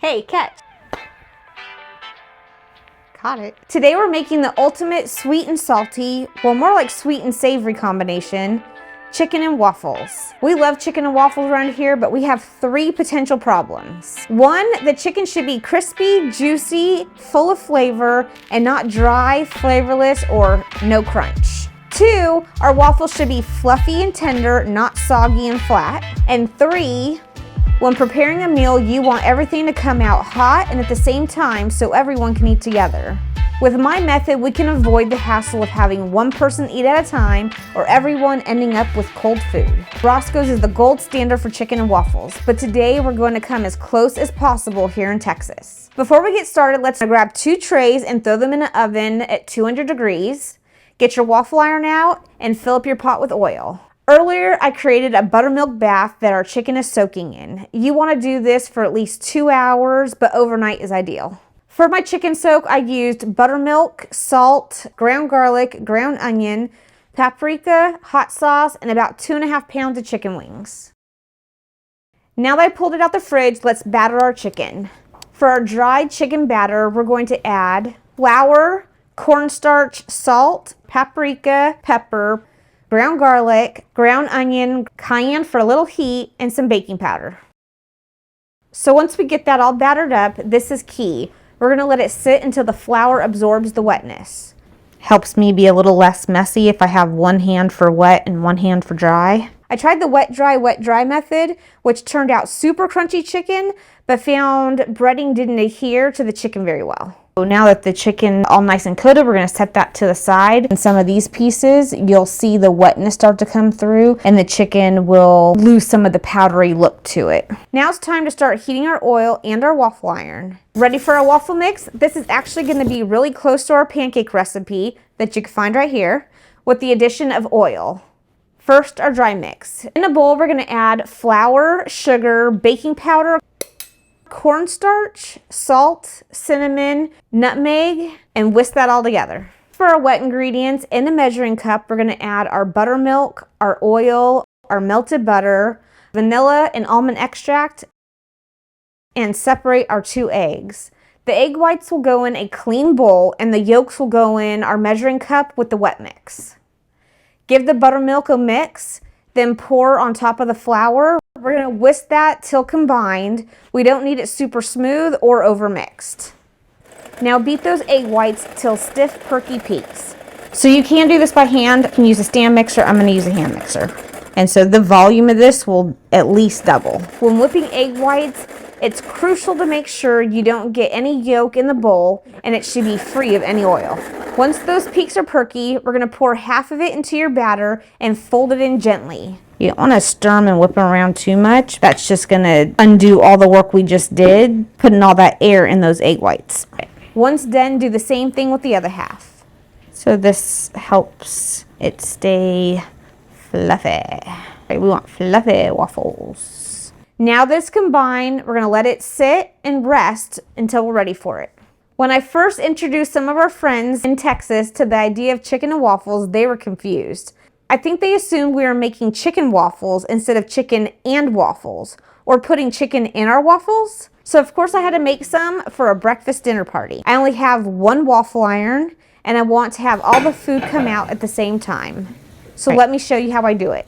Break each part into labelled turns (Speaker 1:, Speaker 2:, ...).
Speaker 1: Hey, catch. Caught it. Today we're making the ultimate sweet and salty, well, more like sweet and savory combination, chicken and waffles. We love chicken and waffles around here, but we have 3 potential problems. 1, the chicken should be crispy, juicy, full of flavor, and not dry, flavorless, or no crunch. 2, our waffles should be fluffy and tender, not soggy and flat. And 3, when preparing a meal, you want everything to come out hot and at the same time so everyone can eat together. With my method, we can avoid the hassle of having one person eat at a time or everyone ending up with cold food. Roscoe's is the gold standard for chicken and waffles, but today we're going to come as close as possible here in Texas. Before we get started, let's grab 2 trays and throw them in the oven at 200 degrees. Get your waffle iron out and fill up your pot with oil. Earlier, I created a buttermilk bath that our chicken is soaking in. You want to do this for at least 2 hours, but overnight is ideal. For my chicken soak, I used buttermilk, salt, ground garlic, ground onion, paprika, hot sauce, and about 2.5 pounds of chicken wings. Now that I pulled it out the fridge, let's batter our chicken. For our dried chicken batter, we're going to add flour, cornstarch, salt, paprika, pepper, ground garlic, ground onion, cayenne for a little heat, and some baking powder. So once we get that all battered up, this is key. We're going to let it sit until the flour absorbs the wetness. Helps me be a little less messy if I have one hand for wet and one hand for dry. I tried the wet, dry method, which turned out super crunchy chicken, but found breading didn't adhere to the chicken very well. So now that the chicken all nice and coated, we're going to set that to the side. In some of these pieces, you'll see the wetness start to come through and the chicken will lose some of the powdery look to it. Now it's time to start heating our oil and our waffle iron. Ready for our waffle mix? This is actually going to be really close to our pancake recipe that you can find right here with the addition of oil. First, our dry mix. In a bowl, we're going to add flour, sugar, baking powder, cornstarch, salt, cinnamon, nutmeg, and whisk that all together. For our wet ingredients, in a measuring cup, we're going to add our buttermilk, our oil, our melted butter, vanilla and almond extract, and separate our 2 eggs. The egg whites will go in a clean bowl and the yolks will go in our measuring cup with the wet mix. Give the buttermilk a mix, then pour on top of the flour. We're going to whisk that till combined. We don't need it super smooth or overmixed. Now beat those egg whites till stiff, perky peaks. So you can do this by hand. You can use a stand mixer. I'm going to use a hand mixer. And so the volume of this will at least double. When whipping egg whites, it's crucial to make sure you don't get any yolk in the bowl, and it should be free of any oil. Once those peaks are perky, we're going to pour half of it into your batter and fold it in gently. You don't want to stir them and whip them around too much. That's just going to undo all the work we just did, putting all that air in those egg whites. Once done, do the same thing with the other half. So this helps it stay fluffy. We want fluffy waffles. Now this combined, we're going to let it sit and rest until we're ready for it. When I first introduced some of our friends in Texas to the idea of chicken and waffles, they were confused. I think they assumed we were making chicken waffles instead of chicken and waffles, or putting chicken in our waffles. So of course I had to make some for a breakfast dinner party. I only have 1 waffle iron and I want to have all the food come out at the same time. So let me show you how I do it.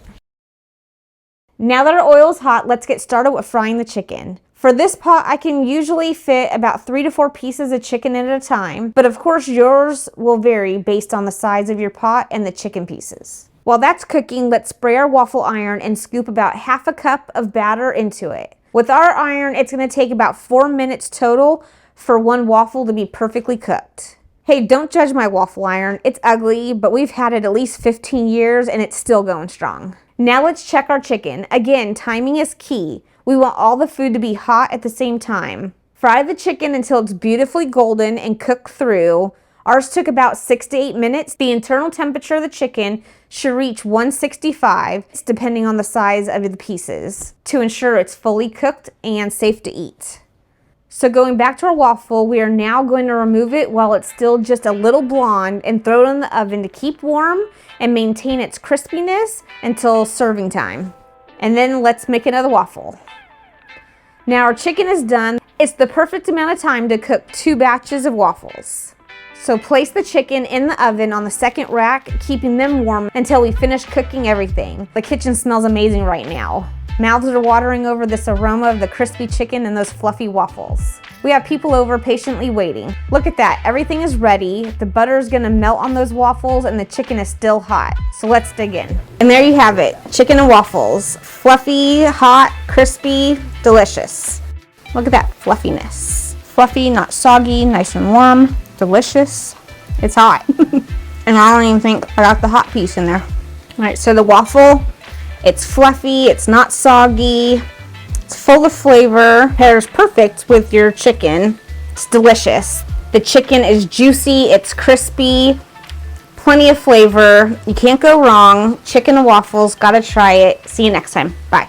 Speaker 1: Now that our oil is hot, let's get started with frying the chicken. For this pot, I can usually fit about 3 to 4 pieces of chicken in at a time, but of course yours will vary based on the size of your pot and the chicken pieces. While that's cooking, let's spray our waffle iron and scoop about ½ a cup of batter into it. With our iron, it's going to take about 4 minutes total for 1 waffle to be perfectly cooked. Hey, don't judge my waffle iron. It's ugly, but we've had it at least 15 years and it's still going strong. Now let's check our chicken. Again, timing is key. We want all the food to be hot at the same time. Fry the chicken until it's beautifully golden and cook through. Ours took about 6 to 8 minutes. The internal temperature of the chicken should reach 165, depending on the size of the pieces, to ensure it's fully cooked and safe to eat. So going back to our waffle, we are now going to remove it while it's still just a little blonde and throw it in the oven to keep warm and maintain its crispiness until serving time. And then let's make another waffle. Now our chicken is done. It's the perfect amount of time to cook 2 batches of waffles. So place the chicken in the oven on the second rack, keeping them warm until we finish cooking everything. The kitchen smells amazing right now. Mouths are watering over this aroma of the crispy chicken and those fluffy waffles. We have people over patiently waiting. Look at that, everything is ready. The butter is gonna melt on those waffles and the chicken is still hot. So let's dig in. And there you have it, chicken and waffles. Fluffy, hot, crispy, delicious. Look at that fluffiness. Fluffy, not soggy, nice and warm, delicious. It's hot. And I don't even think I got the hot piece in there. All right, so the waffle, it's fluffy, it's not soggy, it's full of flavor, pairs perfect with your chicken. It's delicious. The chicken is juicy, it's crispy, plenty of flavor. You can't go wrong. Chicken and waffles, gotta try it. See you next time. Bye.